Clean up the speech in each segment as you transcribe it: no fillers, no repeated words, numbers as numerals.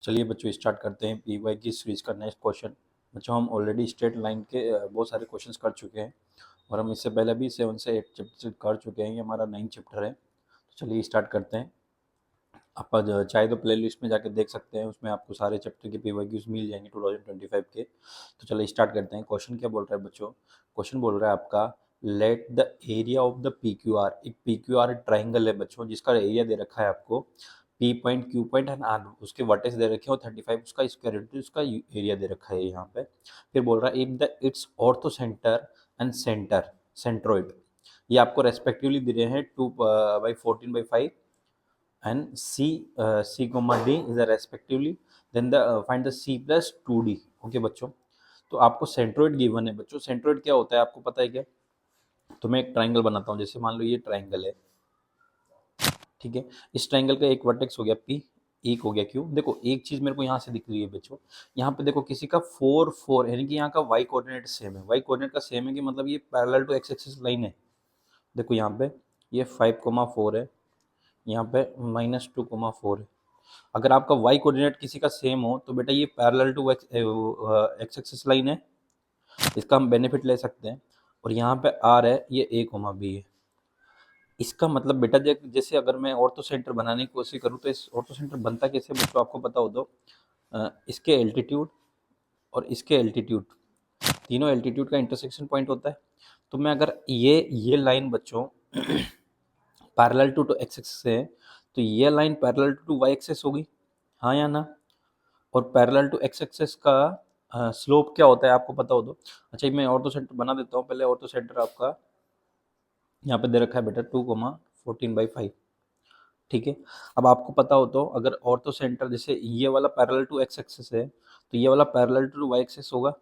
चलिए बच्चों स्टार्ट करते हैं पी वाई की सीरीज का नेक्स्ट क्वेश्चन। बच्चों हम ऑलरेडी स्ट्रेट लाइन के बहुत सारे क्वेश्चंस कर चुके हैं और हम इससे पहले भी 7 से 8 चैप्टर कर चुके हैं। ये हमारा 9 चैप्टर है। तो चलिए स्टार्ट करते हैं। आप चाहे तो प्ले लिस्ट में जाके देख सकते हैं, उसमें आपको सारे चैप्टर के पी वाई क्यूज मिल जाएंगे 2025 के। तो चलिए स्टार्ट करते हैं। क्वेश्चन क्या बोल रहा है बच्चों? क्वेश्चन बोल रहा है आपका let the area of the P Q R. एक पी क्यू आर ट्राइंगल है बच्चों, जिसका एरिया दे रखा है आपको P point, Q point and R. उसके वर्टेक्स दे रखे हैं और 35 उसका स्क्वायर रूट उसका एरिया दे रखा है यहाँ पे। फिर बोल रहा है if the it's orthocentre and centre centroid, ये आपको रेस्पेक्टिवली दे रहे हैं 2/14/5 and C comma D is the respectively, then the find the C plus 2D। Okay बच्चों, तो आपको सेंट्रोइड गिवन है बच्चों। सेंट्रोइड क्या होता है आपको पता है क्या? तो मैं एक ट्राइंगल बनाता हूँ, जैसे मान लो ये ट्राइंगल है, ठीक है। इस ट्राइंगल का एक वर्टेक्स हो गया P, एक हो गया Q। देखो एक चीज मेरे को यहाँ से दिख रही है बच्चों, यहाँ पे देखो किसी का 4 यानी कि यहाँ का y कोऑर्डिनेट सेम है। y कोऑर्डिनेट का सेम है कि मतलब ये parallel to x axis line है। देखो यहाँ पे ये 5,4 है, यहाँ पे -2,4 है। अगर आपका y कोऑर्डिनेट किसी का सेम हो तो बेटा ये parallel to x axis line है, इसका हम बेनिफिट ले सकते हैं। और यहाँ पे r है, ये a, b है। इसका मतलब बेटा जैसे अगर मैं ऑर्थो सेंटर बनाने की कोशिश करूँ तो इस ऑर्थो सेंटर बनता कैसे बच्चों आपको पता हो तो इसके एल्टीट्यूड और इसके एल्टीट्यूड, तीनों एल्टीट्यूड का इंटरसेक्शन पॉइंट होता है। तो मैं अगर ये लाइन बच्चों पैरेलल टू एक्स एक्सिस है, तो ये line parallel to y axis होगी, हाँ या ना? और पैरेलल टू एक्स एक्सिस का स्लोप क्या होता है आपको पता हो तो? अच्छा मैं ऑर्थो सेंटर बना देता हूँ पहले। ऑर्थो सेंटर आपका यहाँ पे दे रखा है बेटा 2,14/5, ठीक है। अब आपको पता हो तो अगर ऑर्थो सेंटर जैसे ये वाला पैरेलल टू एक्स एक्सिस है तो ये वाला पैरेलल टू वाई एक्सिस होगा।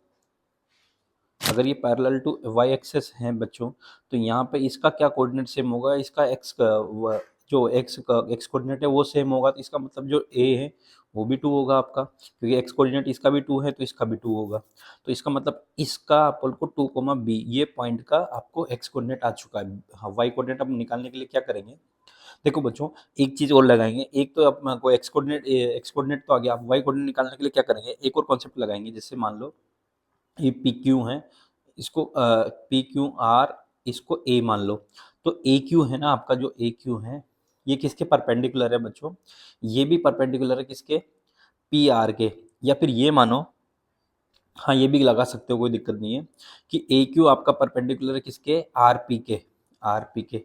अगर ये पैरेलल टू वाई एक्सिस है बच्चों, तो यहाँ पे इसका क्या कोऑर्डिनेट सेम होगा? इसका एक्स का जो एक्स कोऑर्डिनेट है वो सेम होगा, तो इसका मतलब जो ए है वो भी 2 होगा आपका, क्योंकि एक्स कोऑर्डिनेट इसका भी 2 है तो इसका भी 2 होगा। तो इसका मतलब इसका अपन को 2,b ये पॉइंट का आपको एक्स कोऑर्डिनेट आ चुका है। हाँ, वाई कोऑर्डिनेट अब निकालने के लिए क्या करेंगे? देखो बच्चों एक चीज और लगाएंगे। एक तो आपको एक्स कोऑर्डिनेट तो आ गया, आप वाई कोऑर्डिनेट निकालने के लिए क्या करेंगे? एक और कॉन्सेप्ट लगाएंगे। जैसे मान लो ये पी क्यू है, इसको पी क्यू आर, इसको ए मान लो। तो ए क्यू है ना आपका, जो ए क्यू है ये किसके परपेंडिकुलर है बच्चों? ये भी परपेंडिकुलर है किसके? पी आर के। या फिर ये मानो, हाँ ये भी लगा सकते हो, कोई दिक्कत नहीं है, कि ए क्यू आपका परपेंडिकुलर है किसके? आर पी के। आर पी के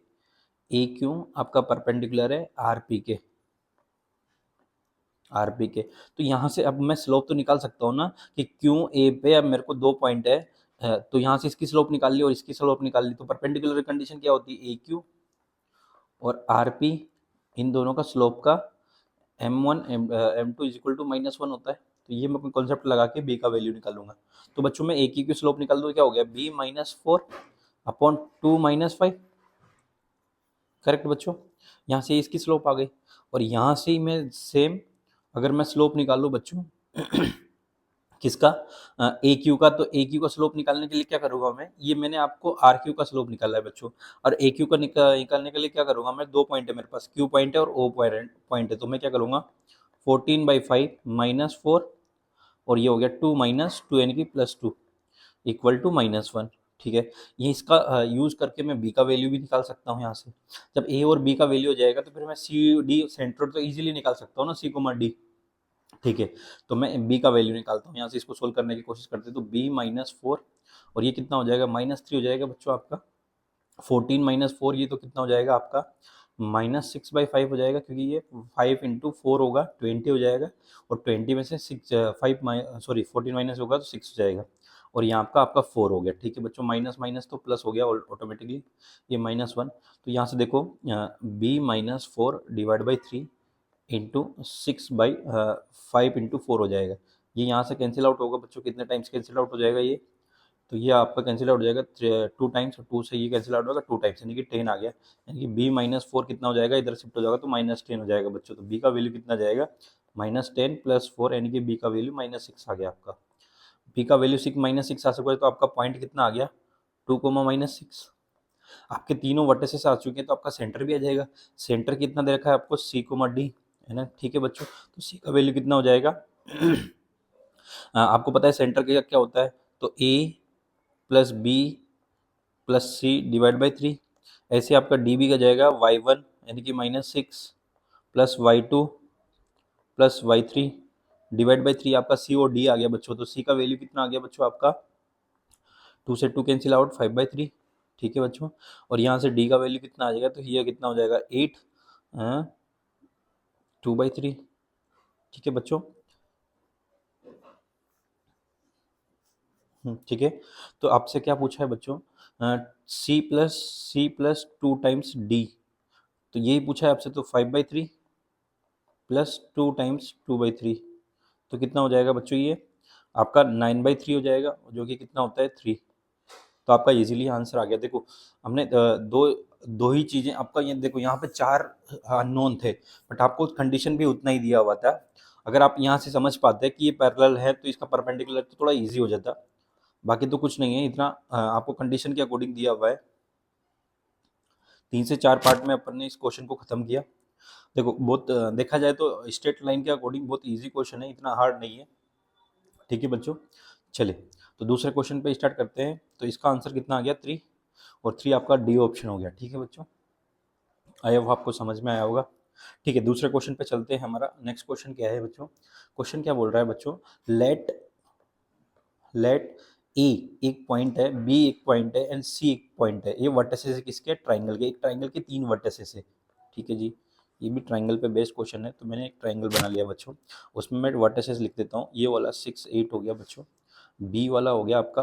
ए क्यू आपका परपेंडिकुलर है आर पी के। आरपी के। तो यहाँ से अब मैं स्लोप तो निकाल सकता हूँ ना कि क्यू ए पे अब मेरे को 2 पॉइंट है, तो यहाँ से इसकी स्लोप निकाल ली और इसकी स्लोप निकाल ली। तो परपेंडिकुलर कंडीशन क्या होती है? ए क्यू और आर पी, इन दोनों का स्लोप का m1 m2 is equal to -1 होता है। तो ये मैं अपने कॉन्सेप्ट लगा के b का वैल्यू निकालूंगा। तो बच्चों में ए की स्लोप निकाल दो, क्या हो गया? b-4/2 - 5। करेक्ट बच्चों? यहाँ से इसकी स्लोप आ गई और यहाँ से ही मैं सेम अगर मैं स्लोप निकालूँ बच्चों किसका? ए क्यू का। तो ए क्यू का स्लोप निकालने के लिए क्या करूँगा मैं? ये मैंने आपको आर क्यू का स्लोप निकाला है बच्चों, और ए क्यू का निकालने के लिए क्या करूँगा मैं? 2 पॉइंट है मेरे पास, क्यू पॉइंट है और ओ पॉइंट है। तो मैं क्या करूँगा? 14/5 -4 और ये हो गया 2 - 2 यानी कि +2 इक्वल टू -1, ठीक है। ये इसका यूज़ करके मैं बी का वैल्यू भी निकाल सकता हूँ यहाँ से। जब ए और बी का वैल्यू हो जाएगा तो फिर मैं सी डी सेंट्रोइड तो इजीली निकाल सकता हूँ ना, सी को डी, ठीक है। तो मैं बी का वैल्यू निकालता हूँ यहाँ से, इसको सोल्व करने की कोशिश करते हैं। तो b-4 और ये कितना हो जाएगा? -3 हो जाएगा बच्चों आपका। 14 - 4 ये तो कितना हो जाएगा आपका? -6/5 हो जाएगा, क्योंकि ये 5 × 4 होगा 20 हो जाएगा, और 20 में से 14 माइनस होगा तो 6 हो जाएगा, और यहाँ आपका 4 हो गया, ठीक है बच्चों। माइनस माइनस तो प्लस हो गया ऑटोमेटिकली, ये -1। तो यहाँ से देखो b-4 डिवाइड बाई 3 इंटू 6/5 × 4 हो जाएगा। ये यहाँ से कैंसिल आउट होगा बच्चों, कितने टाइम्स कैंसिल आउट हो जाएगा ये? तो ये आपका कैंसिल आउट हो जाएगा 2 टाइम्स, और 2 से ये कैंसिल आउट होगा 2 टाइम्स, यानी कि 10 आ गया। यानी कि b-4 कितना हो जाएगा? इधर शिफ्ट हो जाएगा तो -10 हो जाएगा बच्चों। तो b का वैल्यू कितना जाएगा? -10 + 4, यानी कि b का वैल्यू -6 आ गया आपका। b का वैल्यू -6 आ सके तो आपका पॉइंट कितना आ गया? 2, -6। आपके तीनों वर्टिसेस आ चुके हैं तो आपका सेंटर भी आ जाएगा। सेंटर कितना दे रखा है आपको? c, d है ना। ठीक है बच्चों, तो सी का वैल्यू कितना हो जाएगा आपको पता है सेंटर का क्या होता है, तो A plus B plus C divide by 3। ऐसे आपका डी बी का जाएगा y1 यानी कि -6 plus y2 plus y3 divide by 3। आपका सी और डी आ गया बच्चों, तो सी का वैल्यू कितना आ गया बच्चों आपका 2 से 2 कैंसिल आउट 5/3। ठीक है बच्चों, और यहाँ से डी का वैल्यू कितना आ जाएगा, तो ये कितना हो जाएगा 8 2/3। ठीक है बच्चों, ठीक है। तो आपसे क्या पूछा है बच्चों, सी प्लस 2 टाइम्स डी, तो यही पूछा है आपसे, तो 5/3 प्लस 2 टाइम्स 2/3, तो कितना हो जाएगा बच्चों, ये आपका 9/3 हो जाएगा, जो कि कितना होता है 3। तो आपका इजीली आंसर आ गया। देखो हमने दो दो ही चीजें, आपका ये देखो यहाँ पे 4 अननोन थे, बट आपको कंडीशन भी उतना ही दिया हुआ था। अगर आप यहाँ से समझ पाते कि ये पैरेलल है तो इसका परपेंडिकुलर, तो थोड़ा इजी हो जाता। बाकी तो कुछ नहीं है इतना, आपको कंडीशन के अकॉर्डिंग दिया हुआ है। 3 से 4 पार्ट में अपन ने इस क्वेश्चन को खत्म किया। देखो बहुत देखा जाए तो स्ट्रेट लाइन के अकॉर्डिंग बहुत इजी क्वेश्चन है, इतना हार्ड नहीं है। ठीक है बच्चों, चलिए तो दूसरे क्वेश्चन पे स्टार्ट करते हैं। तो इसका आंसर कितना आ गया 3, और 3 आपका डी ऑप्शन हो गया। ठीक है बच्चों, आई होप आपको समझ में आया होगा। ठीक है, दूसरे क्वेश्चन पे चलते हैं। हमारा नेक्स्ट क्वेश्चन क्या है बच्चों, क्वेश्चन क्या बोल रहा है बच्चों, लेट लेट ए एक पॉइंट है, बी एक पॉइंट है एंड सी एक पॉइंट है। ये वर्टिसेस है किसके, ट्राइंगल के। एक ट्राइंगल के 3 वर्टिसेस है। ठीक है जी, ये भी ट्राइंगल पे बेस्ड क्वेश्चन है, तो मैंने एक ट्राइंगल बना लिया बच्चों। उसमें मैं वर्टिसेस लिख देता हूँ। ये वाला 6 8 हो गया बच्चों, बी वाला हो गया आपका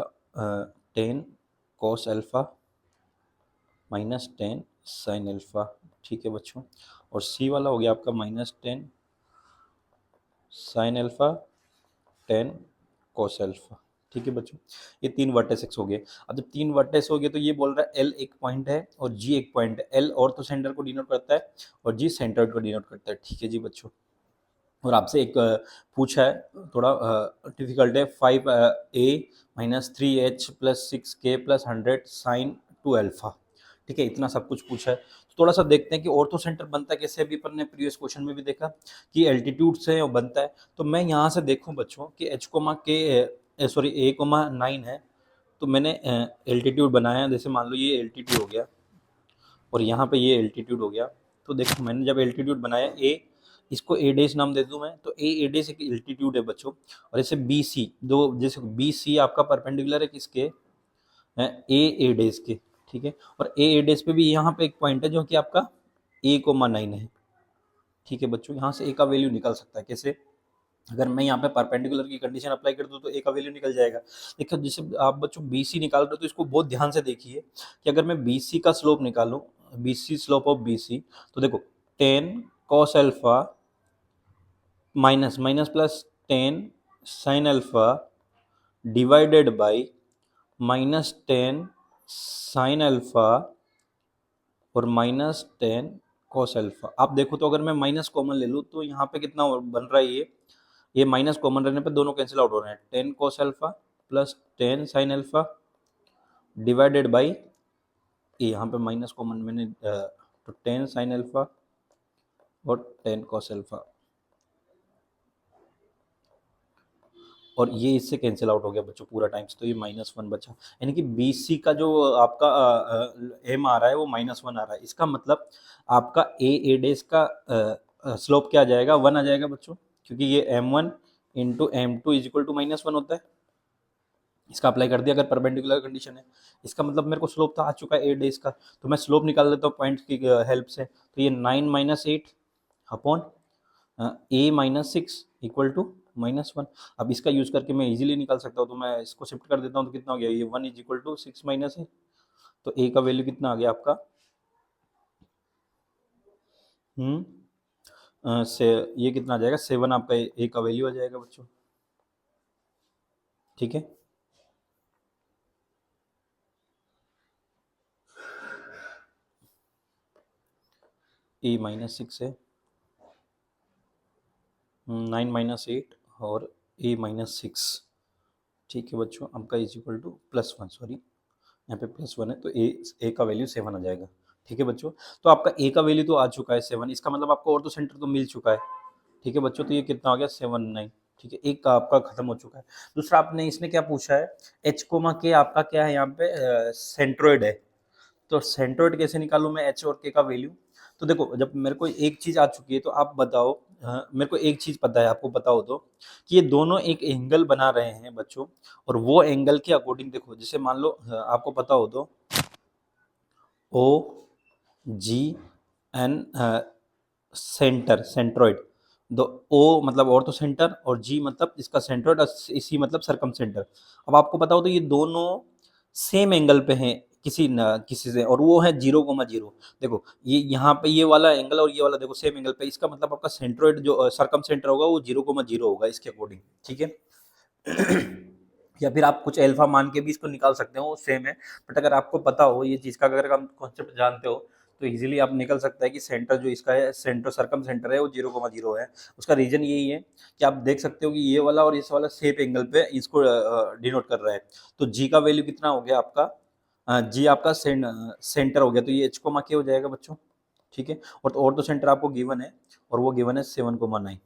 10 कॉस अल्फा -10 साइन अल्फा। ठीक है बच्चों, और सी वाला हो गया आपका -10 साइन अल्फा 10 कॉस अल्फा। ठीक है बच्चों, ये 3 वर्टेक्स हो गए। अब जब 3 वर्टेक्स हो गए तो ये बोल रहा है एल एक पॉइंट है और जी एक पॉइंट है। एल और तो सेंटर को डिनोट करता है और जी सेंटर को डिनोट करता है। ठीक है जी बच्चों, और आपसे एक पूछा है, थोड़ा डिफिकल्ट है, 5a-3h+6k+100 साइन 2 अल्फा। ठीक है, इतना सब कुछ पूछा है। तो थोड़ा सा देखते हैं कि ऑर्थो सेंटर बनता है कैसे। अभी अपन ने प्रीवियस क्वेश्चन में भी देखा कि एल्टीट्यूड से बनता है। तो मैं यहाँ से देखूँ बच्चों कि a,9 है, तो मैंने एल्टीट्यूड बनाया। जैसे मान लो ये एल्टीट्यूड हो गया और यहाँ पे ये एल्टीट्यूड हो गया। तो देखो मैंने जब एल्टीट्यूड बनाया ए, इसको ए डेश नाम दे दूं मैं, तो ए डेश एक एल्टीट्यूड है बच्चों। और जैसे बी सी, दो जैसे बी सी आपका परपेंडिकुलर है किसके, ए डेश के। ठीक है, और ए डेश पे भी यहाँ पे एक पॉइंट है जो कि आपका a,9 है। ठीक है बच्चों, यहाँ से ए का वैल्यू निकल सकता है कैसे, अगर मैं यहाँ पे परपेंडिकुलर की कंडीशन अप्लाई कर दूँ तो ए का वैल्यू निकल जाएगा। देखो जैसे आप बच्चों बी सी निकाल रहे हो तो इसको बहुत ध्यान से देखिए कि अगर मैं बी सी का स्लोप निकालूं, B C slope of B C, तो देखो 10 cos alpha minus minus plus 10 sine alpha divided by -10 sine alpha और -10 कॉस अल्फा। आप देखो तो अगर मैं माइनस कॉमन ले लूँ तो यहाँ पे कितना बन रहा है, ये माइनस कॉमन रहने पे दोनों कैंसिल आउट हो रहे हैं। 10 cos alpha plus 10 sine alpha divided by यहाँ पे माइनस कॉमन मैंने तो 10 साइन अल्फा और 10 कॉस अल्फा, और ये इससे कैंसिल आउट हो गया बच्चों पूरा टाइम्स, तो ये -1 बचा। यानी कि बी सी का जो आपका एम आ रहा है वो -1 आ रहा है। इसका मतलब आपका ए डेज का स्लोप क्या आ जाएगा, 1 आ जाएगा बच्चों, क्योंकि ये m1 into m2 is equal to -1 होता है। इसका अप्लाई कर दिया अगर परपेंडिकुलर कंडीशन है। इसका मतलब मेरे को स्लोप तो आ चुका है ए डेज का, तो मैं स्लोप निकाल लेता हूँ पॉइंट की हेल्प से। तो ये 9 - 8 अपॉन a-6 इक्वल टू -1। अब इसका यूज करके मैं इजीली निकाल सकता हूँ, तो मैं इसको शिफ्ट कर देता हूँ, तो कितना हो गया, ये 1 इज इक्वल टू 6 - a। तो a का वैल्यू कितना आ गया आपका, से ये कितना आ जाएगा 7, आपका a का वैल्यू आ जाएगा बच्चों। ठीक है, a-6 है, 9 - 8 और a-6। ठीक है बच्चों, आपका इज इक्वल टू +1, सॉरी यहाँ पे +1 है, तो ए का वैल्यू 7 आ जाएगा। ठीक है बच्चों, तो आपका ए का वैल्यू तो आ चुका है 7, इसका मतलब आपको ऑर्थो सेंटर तो मिल चुका है। ठीक है बच्चों, तो ये कितना हो गया 7 9। ठीक है, एक का आपका खत्म हो चुका है। दूसरा आपने इसमें क्या पूछा है, एच कोमा के आपका क्या है यहाँ पे सेंट्रोइड है। तो सेंट्रोइड कैसे निकालूं मैं एच और के का वैल्यू। तो देखो जब मेरे को एक चीज आ चुकी है तो आप बताओ, मेरे को एक चीज पता है, आपको पता हो तो, कि ये दोनों एक एंगल बना रहे हैं बच्चों, और वो एंगल के अकॉर्डिंग देखो, जैसे मान लो आपको पता हो तो ओ जी एन सेंटर सेंट्रोइड, दो ओ मतलब ऑर्थो सेंटर और जी मतलब इसका सेंट्रोइड और इसी मतलब सरकम सेंटर। अब आपको पता हो तो ये दोनों सेम एंगल पे हैं किसी न किसी से, और वो है 0,0। देखो ये यहाँ पे ये वाला एंगल और ये वाला देखो सेम एंगल पे, इसका मतलब आपका सेंट्रोइड जो सरकम सेंटर होगा वो 0,0 होगा इसके अकॉर्डिंग। ठीक है। या फिर आप कुछ अल्फा मान के भी इसको निकाल सकते हो, वो सेम है। बट अगर आपको पता हो ये चीज़ का, अगर हम कॉन्सेप्ट जानते हो, तो इजीली आप निकल सकता है कि सेंटर जो इसका है, सेंटर सरकम सेंटर है वो 0,0 है। उसका रीजन यही है कि आप देख सकते हो कि ये वाला और इस वाला सेम एंगल पे इसको डिनोट कर रहा है। तो जी का वैल्यू कितना हो गया आपका, जी आपका सेंटर हो गया, तो ये एच कोमा के हो जाएगा बच्चों। ठीक है, और तो सेंटर आपको गिवन है, और वो गिवन है 7,9।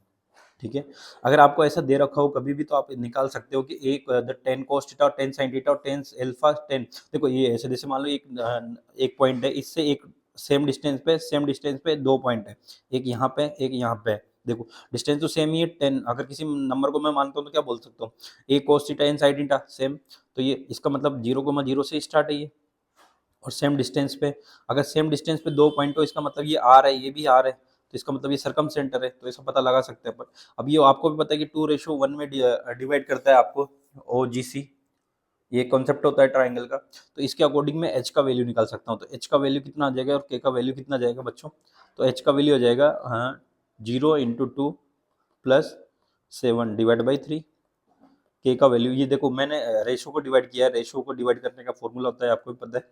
ठीक है, अगर आपको ऐसा दे रखा हो कभी भी तो आप निकाल सकते हो कि एक द 10 cos थीटा और 10 sin थीटा और 10 अल्फा 10। देखो ये ऐसे, जैसे मान लो एक पॉइंट है, इससे एक सेम डिस्टेंस पे दो पॉइंट है, एक यहाँ पे एक यहाँ पे। देखो डिस्टेंस तो सेम ही है 10, अगर किसी नंबर को मैं मानता हूँ तो क्या बोल सकता हूँ, एक cos theta and sin theta same. तो ये इसका मतलब 0,0 से स्टार्ट है ये, और सेम डिस्टेंस पे, अगर सेम डिस्टेंस पे दो पॉइंट हो इसका मतलब ये आर है, ये भी आर है, तो इसका मतलब ये सरकम सेंटर है, तो ऐसा पता लगा सकते हैं अपन। अब ये आपको भी पता है कि 2:1 में डिवाइड करता है आपको ओ जी सी, ये कॉन्सेप्ट होता है ट्राइंगल का। तो इसके अकॉर्डिंग मैं एच का वैल्यू निकाल सकता हूँ, तो एच का वैल्यू कितना आ जाएगा और के का वैल्यू कितना जाएगा बच्चों। तो एच का वैल्यू हो जाएगा 0 × 2 + 7 ÷ 3। के का वैल्यू ये देखो मैंने रेशो को डिवाइड किया है, रेशो को डिवाइड करने का फॉर्मूला होता है आपको भी पता है।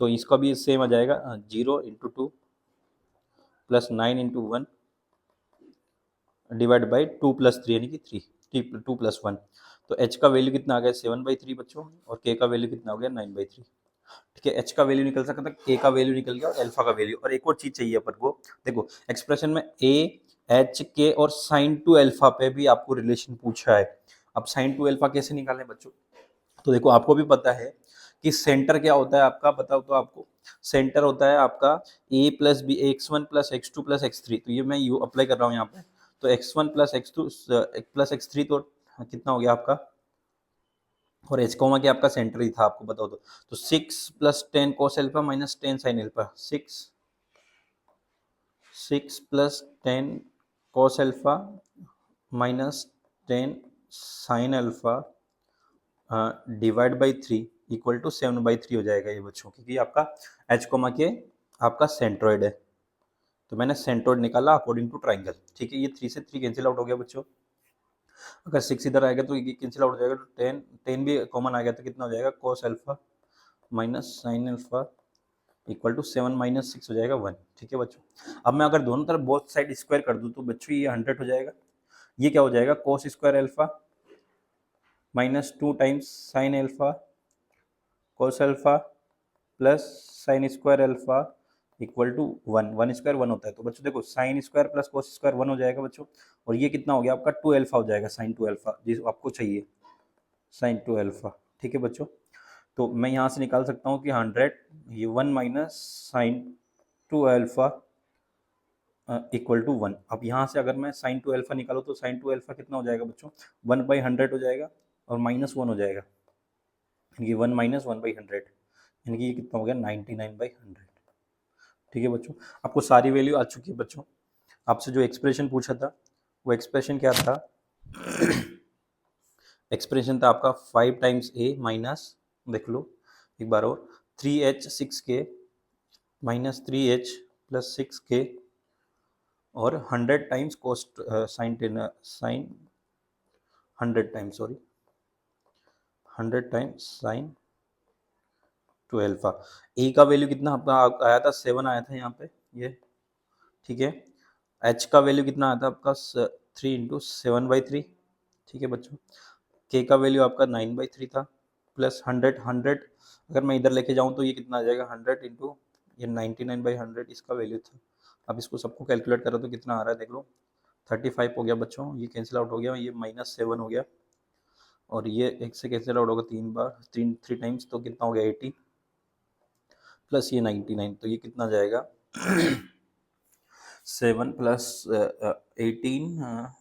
तो इसका भी सेम आ जाएगा 0 × 2 + 9 × 1 ÷ 2 + 3 यानी कि 2 + 1। तो एच का वैल्यू कितना आ गया 7/3 बच्चों, और के का वैल्यू कितना हो गया 9/3। ठीक है, एच का वैल्यू निकल सकता था, के का वैल्यू निकल गया और अल्फा का वैल्यू। और एक और चीज चाहिए अपन को, देखो एक्सप्रेशन में ए एच के और साइन टू अल्फा पे भी आपको रिलेशन पूछा है। अब साइन टू अल्फा कैसे निकालें बच्चों, तो देखो आपको भी पता है कि सेंटर क्या होता है आपका, बताओ तो आपको। सेंटर होता है आपका a + b x1 + x2 + x3, तो ये मैं यू अप्लाई कर रहा हूँ यहाँ पे। तो x1 + x2 + x3 तो कितना हो गया आपका, और एच कोमा के आपका सेंटर ही था आपको बताओ तो 6 + 10 cos alpha - 10 sin alpha, 6 + 10 cos alpha - 10 sin alpha ÷ 3 = 7/3 हो जाएगा ये बच्चों, क्योंकि आपका एच कोमा के आपका सेंट्रोइड है। तो मैंने सेंट्रोइड निकाला अकॉर्डिंग टू ट्राइंगल। ठीक है, ये 3 से 3 कैंसिल आउट हो गया बच्चों। अगर 6 इधर आएगा तो ये कैंसिल आउट हो जाएगा, तो 10 भी कॉमन आ गया तो कितना हो जाएगा cos अल्फा - sin अल्फा = 7 - 6 हो जाएगा 1। ठीक है बच्चों, अब मैं अगर दोनों तरफ बोथ साइड स्क्वायर कर दूं तो बच्चों ये 100 हो जाएगा। ये क्या हो जाएगा cos² alpha -2 times sin alpha cos alpha plus sin² alpha = 1। 1² 1 होता है, तो बच्चों देखो sin² + cos² 1 हो जाएगा बच्चों। और ये कितना हो गया आपका 2 अल्फा हो जाएगा, sin 2 अल्फा जिस आपको चाहिए sin 2 अल्फा। ठीक है बच्चों, तो मैं यहाँ से निकाल सकता हूँ कि 100 ये 1 - sin 2 अल्फा = 1। अब यहाँ से अगर मैं sin 2 अल्फा निकालूँ तो sin 2 अल्फा कितना हो जाएगा बच्चों, 1/100 हो जाएगा और -1 हो जाएगा, ये 1 - 1/100 यानी कि ये कितना हो गया 99/100। ठीक है बच्चों, आपको सारी वैल्यू आ चुकी है बच्चों। आपसे जो एक्सप्रेशन पूछा था वो एक्सप्रेशन क्या था, एक्सप्रेशन था आपका 5 टाइम्स ए माइनस, देख लो एक बार और, 3h 6k - 3h + 6k और 100 times cos sine 100 times, sorry 100 times sine 2 alpha. A का वैल्यू कितना आपका आया था 7 आया था यहाँ पे ये। ठीक है, एच का वैल्यू कितना आया था आपका 3 × 7/3। ठीक है बच्चों, के का वैल्यू आपका 9/3 था, प्लस 100 अगर मैं इधर लेके जाऊँ तो ये कितना आ जाएगा 100 × ये 99/100 इसका वैल्यू था। अब इसको सबको कैलकुलेट करो तो कितना आ रहा है देख लो, 35 हो गया बच्चों, ये कैंसिल आउट हो गया, ये -7 हो गया, और ये 1 से कैंसिल आउट होगा 3 बार, 3 टाइम्स, तो कितना हो गया 80 प्लस ये 99, तो ये कितना जाएगा 7 प्लस 18,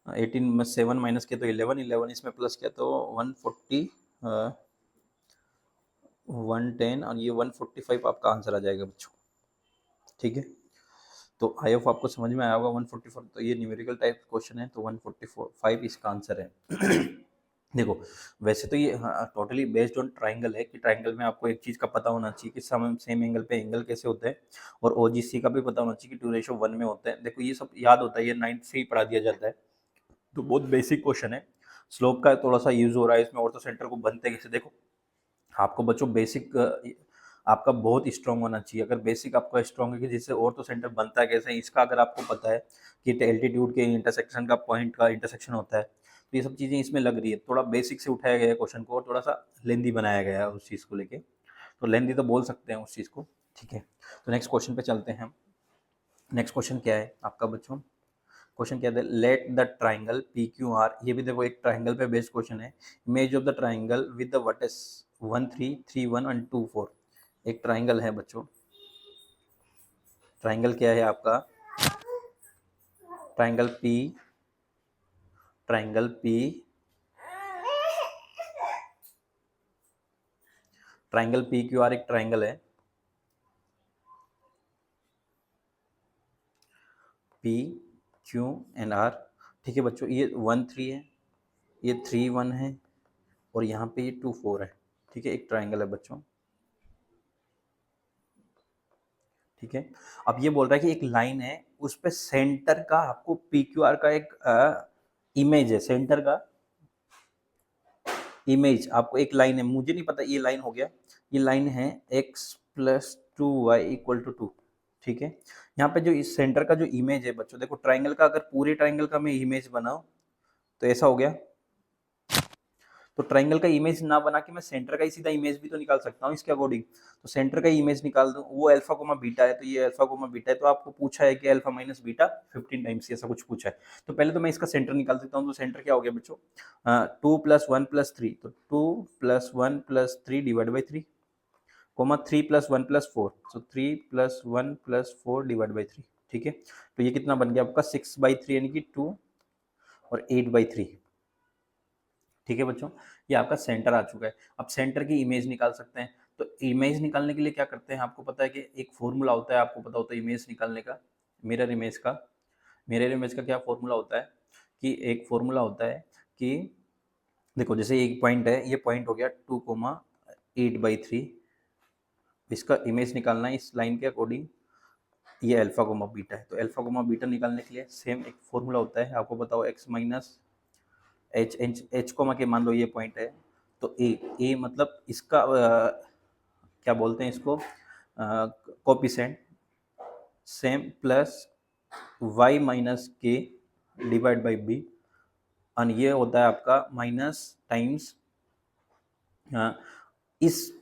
18 में 7 माइनस किया तो 11, 11 इसमें प्लस किया तो 140, 110, और ये 145 आपका आंसर आ जाएगा बच्चों। ठीक है, तो आई होप आपको समझ में आया होगा 144, तो ये न्यूमेरिकल टाइप क्वेश्चन है, तो 145 इसका आंसर है। देखो, वैसे तो ये टोटली बेस्ड ऑन ट्राइंगल है, कि ट्राइंगल में आपको एक चीज़ का पता होना चाहिए कि सेम एंगल पे एंगल कैसे होता है, और OGC का भी पता होना चाहिए कि 2:1 में होता है। देखो ये सब याद होता है, ये 9th से ही पढ़ा दिया जाता है, तो बहुत बेसिक क्वेश्चन है। स्लोप का थोड़ा सा यूज हो रहा है इसमें, ऑर्थो सेंटर को बनते कैसे, देखो आपको बच्चों बेसिक आपका बहुत स्ट्रांग होना चाहिए। अगर बेसिक आपका स्ट्रांग है कि जिससे ऑर्थो सेंटर बनता है कैसे, इसका अगर आपको पता है कि एल्टीट्यूड के इंटरसेक्शन का पॉइंट का इंटरसेक्शन होता है, तो ये सब चीज़ें इसमें लग रही है। थोड़ा बेसिक से उठाया गया है क्वेश्चन को, और थोड़ा सा लेंदी बनाया गया है उस चीज़ को लेके, तो लेंदी तो बोल सकते हैं उस चीज़ को। ठीक है, तो नेक्स्ट क्वेश्चन पे चलते हैं हम। नेक्स्ट क्वेश्चन क्या है आपका बच्चों, क्वेश्चन क्या है, let the triangle P Q are, ये भी देखो एक ट्राइंगल पे बेस्ड क्वेश्चन है। Image of the triangle with the vertex 1 3 3 1 and 2 4, एक ट्राइंगल है बच्चों। ट्राइंगल क्या है आपका, triangle P, triangle P, triangle P Q R एक ट्राइंगल है, पी क्यू एंड आर। ठीक है बच्चों, ये 1 3 है, ये 3 1 है, और यहाँ पे ये 2 4 है। ठीक है, एक ट्राइंगल है बच्चों। ठीक है, अब ये बोल रहा है कि एक लाइन है, उस पे सेंटर का आपको पी क्यू आर का एक इमेज है, सेंटर का इमेज आपको एक लाइन है, मुझे नहीं पता ये लाइन हो गया, ये लाइन है x plus 2y equal to 2। ठीक है, यहाँ पे जो इस सेंटर का जो इमेज है बच्चों, देखो ट्राइंगल का अगर पूरे ट्राइंगल का मैं इमेज बनाऊं तो ऐसा हो गया, तो ट्राइंगल का इमेज ना बना के मैं सेंटर का ही सीधा इमेज भी तो निकाल सकता हूँ इसके अकॉर्डिंग। तो सेंटर का इमेज निकाल दूं, वो अल्फा कोमा बीटा है, तो ये अल्फा कोमा बीटा है, तो आपको पूछा है कि अल्फा माइनस बीटा 15 टाइम्स ऐसा कुछ पूछा है। तो पहले तो मैं इसका सेंटर निकाल सकता हूँ, तो सेंटर क्या हो गया बच्चों, 2 + 1 + 3, तो 2 + 1 + 3 divide by 3, comma 3 + 1 + 4, so 3 + 1 + 4 divide by 3। ठीक है, तो ये कितना बन गया आपका 6/3 यानी कि 2 और 8/3। ठीक है बच्चों, ये आपका सेंटर आ चुका है। अब सेंटर की इमेज निकाल सकते हैं, तो इमेज निकालने के लिए क्या करते हैं, आपको पता है कि एक फॉर्मूला होता है, आपको पता होता है इमेज निकालने का, मिरर इमेज का। मिरर इमेज का क्या फॉर्मूला होता है, कि एक फॉर्मूला होता है कि देखो जैसे एक पॉइंट है, ये पॉइंट हो गया 2,8/3, इसका इमेज निकालना है इस लाइन के अकॉर्डिंग, ये अल्फा कोमा बीटा है। तो अल्फा कोमा बीटा निकालने के लिए सेम एक फॉर्मूला होता है, आपको बताओ x माइनस एच कोमा के, मान लो ये पॉइंट है, तो ए मतलब इसका क्या बोलते हैं इसको, coefficient, same plus Y minus के डिवाइड बाई बी, और ये होता है आपका माइनस टाइम्स इस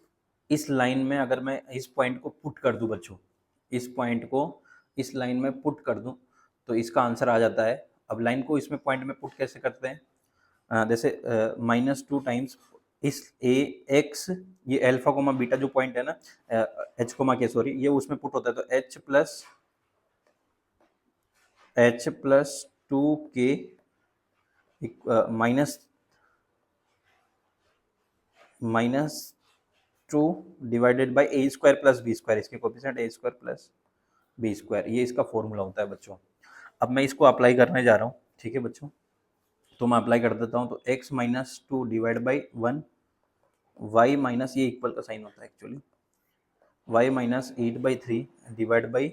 इस लाइन में अगर मैं इस पॉइंट को पुट कर दूं बच्चों, इस पॉइंट को इस लाइन में पुट कर दूं, तो इसका आंसर आ जाता है। अब लाइन को इसमें पॉइंट में पुट कैसे करते हैं, जैसे -2 टाइम्स इस ए एक्स, ये अल्फा कोमा बीटा जो पॉइंट है ना, एच कोमा के सॉरी, ये उसमें पुट होता है, तो h+2 के -2 डिवाइडेड बाई a² + b², इसके कोफिशिएंट a² + b², ये इसका फॉर्मूला होता है बच्चों। अब मैं इसको अप्लाई करने जा रहा हूँ। ठीक है बच्चों, तो मैं अप्लाई कर देता हूँ, तो x-2 divide by 1, y minus, ये इक्वल का साइन होता है actually, y minus 8/3 divide by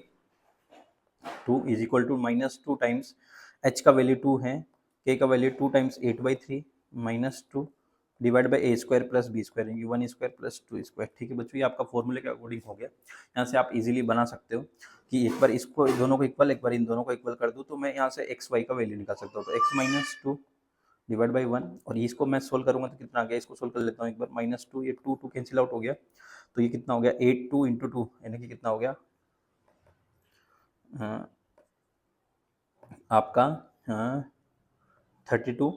2 is equal to -2 times h का वैल्यू 2 है, k का value 2 times 8/3 -2 divide by a² + b² यानी 1² + 2²। ठीक है बच्चों, ये आपका फॉर्मूले के अकॉर्डिंग हो गया। यहाँ से आप इजीली बना सकते हो कि एक बार इसको दोनों को इक्वल, एक बार इन दोनों को इक्वल कर दूँ, तो मैं यहाँ से x y का वैल्यू निकाल सकता हूँ, तो x-2 डिवाइड बाई 1, और इसको मैं सोल्व करूँगा तो कितना आ गया, इसको सोल्व कर लेता हूँ एक बार, -2, ये 2 कैंसिल आउट हो गया, तो ये कितना हो गया 8/2 × 2 यानी कि कितना हो गया आपका 32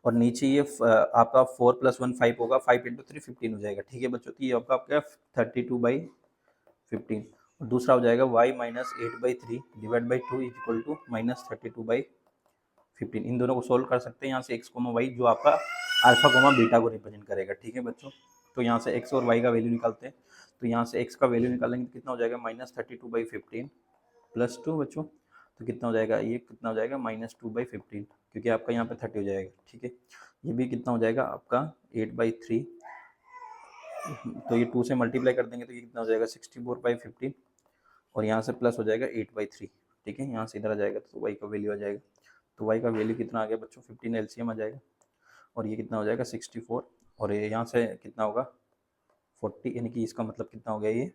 और नीचे ये आपका 4 + 1 5 होगा, 5 × 3 15 हो जाएगा। ठीक है बच्चों, तो ये आपका क्या 32/15 और दूसरा हो जाएगा y - 8/3 / 2 = -32/15। इन दोनों को सोल्व कर सकते हैं यहाँ से x, y जो आपका अल्फा, बीटा को रिप्रेजेंट करेगा। ठीक है बच्चों, तो यहाँ से x और y का वैल्यू निकालते हैं। तो यहाँ से x का वैल्यू निकालेंगे तो कितना हो जाएगा -32/15 + 2 बच्चों, तो कितना हो जाएगा, ये कितना हो जाएगा -2/15 क्योंकि आपका यहाँ पे 30 हो जाएगा। ठीक है, ये भी कितना हो जाएगा आपका 8/3, तो ये 2 से मल्टीप्लाई कर देंगे तो ये कितना हो जाएगा 64/15 और यहाँ से प्लस हो जाएगा 8/3। ठीक है, यहाँ से इधर आ जाएगा तो y का वैल्यू आ जाएगा, तो y का वैल्यू कितना आ गया बच्चों 15 एलसीएम आ जाएगा और ये कितना हो जाएगा 64 और ये यहाँ से कितना होगा 40, यानी कि इसका मतलब कितना हो गया ये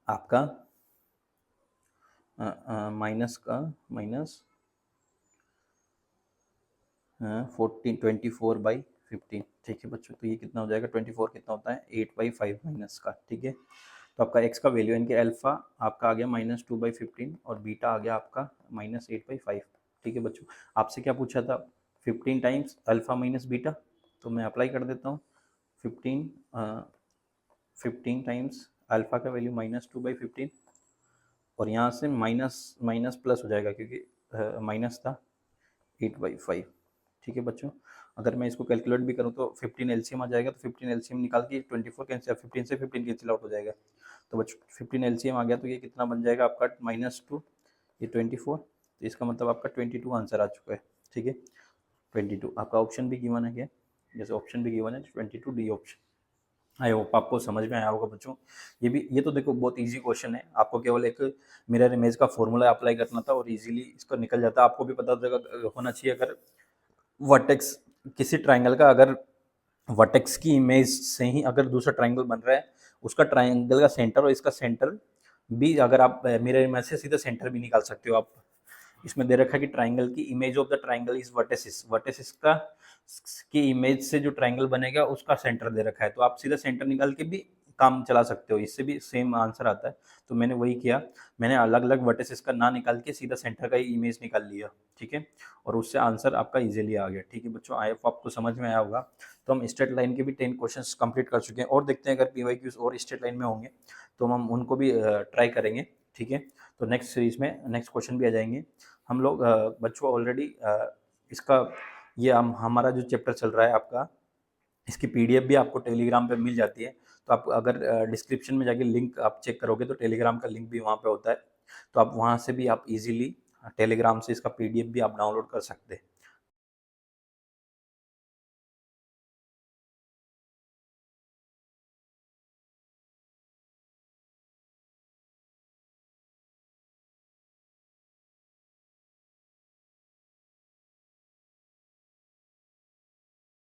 आपका माइनस का माइनस 24/15। ठीक है बच्चों, तो ये कितना हो जाएगा 24 कितना होता है 8/5 माइनस का। ठीक है, तो आपका x का वैल्यू यानी कि अल्फा आपका आ गया -2/15 और बीटा आ गया आपका -8/5। ठीक है बच्चों, आपसे क्या पूछा था 15 टाइम्स अल्फा माइनस बीटा, तो मैं अप्लाई कर देता हूँ 15 टाइम्स अल्फा का वैल्यू -2/15 और यहाँ से माइनस माइनस प्लस हो जाएगा क्योंकि माइनस था 8/5। ठीक है बच्चों, अगर मैं इसको कैलकुलेट भी करूँ तो 15 एलसीएम आ जाएगा, तो 15 एलसीएम निकाल के 24 कैंसिल, 15 से 15 कैंसिल आउट हो जाएगा, तो बच्चों 15 एलसीएम आ गया तो ये कितना बन जाएगा आपका -2, ये 24, तो इसका मतलब आपका 22 आंसर आ चुका है। ठीक है, 22 आपका ऑप्शन भी गिवन है क्या, जैसे ऑप्शन भी गिवन है 22 डी ऑप्शन। आई होप आपको समझ में आया होगा बच्चों। ये तो देखो बहुत इजी क्वेश्चन है, आपको केवल एक मिरर इमेज का फॉर्मूला अप्लाई करना था और इजीली इसका निकल जाता। आपको भी पता होना चाहिए अगर वर्टेक्स किसी ट्राइंगल का, अगर वर्टेक्स की इमेज से ही अगर दूसरा ट्राइंगल बन रहा है, उसका ट्राइंगल का सेंटर और इसका सेंटर भी अगर आप मिरर इमेज से सीधा सेंटर भी निकाल सकते हो आप। इसमें दे रखा है कि ट्राइंगल की image of the triangle is vertices, vertices का की इमेज से जो ट्राइंगल बनेगा उसका सेंटर दे रखा है, तो आप सीधा सेंटर निकाल के भी काम चला सकते हो, इससे भी सेम आंसर आता है। तो मैंने वही किया, मैंने अलग अलग वर्टेसिस का ना निकाल के सीधा सेंटर का ही इमेज निकाल लिया। ठीक है, और उससे आंसर आपका इजीली आ गया। ठीक है बच्चों, आई होप आपको समझ में आया होगा। तो हम स्ट्रेट लाइन के भी 10 क्वेश्चंस कंप्लीट कर चुके हैं और देखते हैं अगर पीवाईक्यूज और स्ट्रेट लाइन में होंगे तो हम उनको भी ट्राई करेंगे। ठीक है, तो नेक्स्ट सीरीज में नेक्स्ट क्वेश्चन भी आ जाएंगे हम लोग। बच्चों ऑलरेडी इसका ये हमारा जो चैप्टर चल रहा है आपका, इसकी पीडीएफ भी आपको टेलीग्राम पे मिल जाती है, तो आप अगर डिस्क्रिप्शन में जाके लिंक आप चेक करोगे तो टेलीग्राम का लिंक भी वहाँ पे होता है, तो आप वहाँ से भी आप इजीली टेलीग्राम से इसका पीडीएफ भी आप डाउनलोड कर सकते हैं।